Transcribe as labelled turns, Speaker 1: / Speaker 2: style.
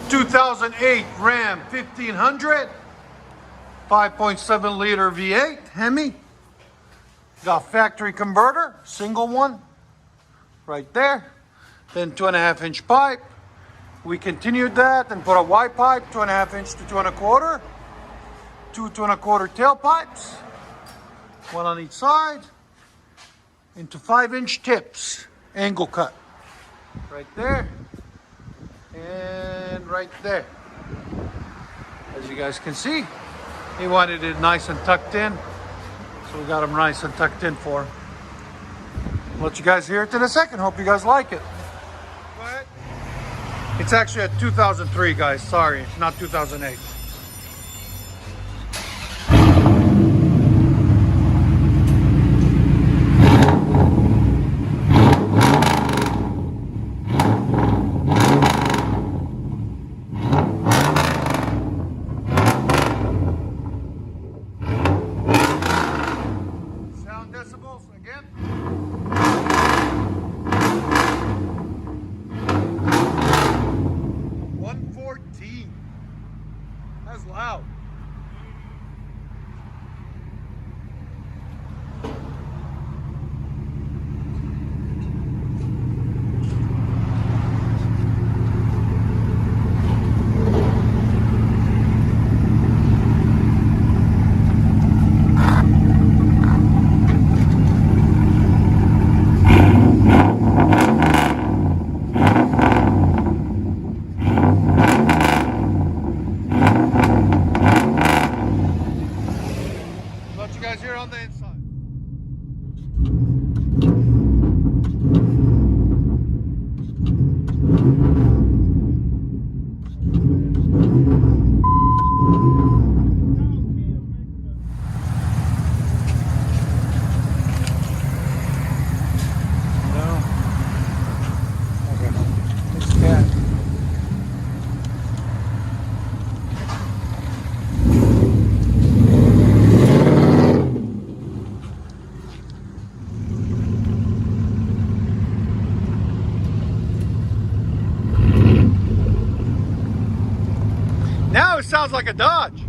Speaker 1: 2008 Ram 1500, 5.7 liter V8 Hemi. Got factory converter, single one, right there. Then 2.5 inch pipe. We continued that and put a wide pipe, 2.5 inch to 2.25. Two 2.25 tailpipes, one on each side, into 5-inch tips, angle cut, right there, and right there. As you guys can see, he wanted it nice and tucked in, so we got him nice and tucked in for him. I'll let you guys hear it in a second. Hope you guys like it. Go ahead. It's actually a 2003, guys. Sorry, not 2008. Decibels again. 114. That's loud. Let you guys hear on the inside. No. Okay. It's cat. Now it sounds like a Dodge.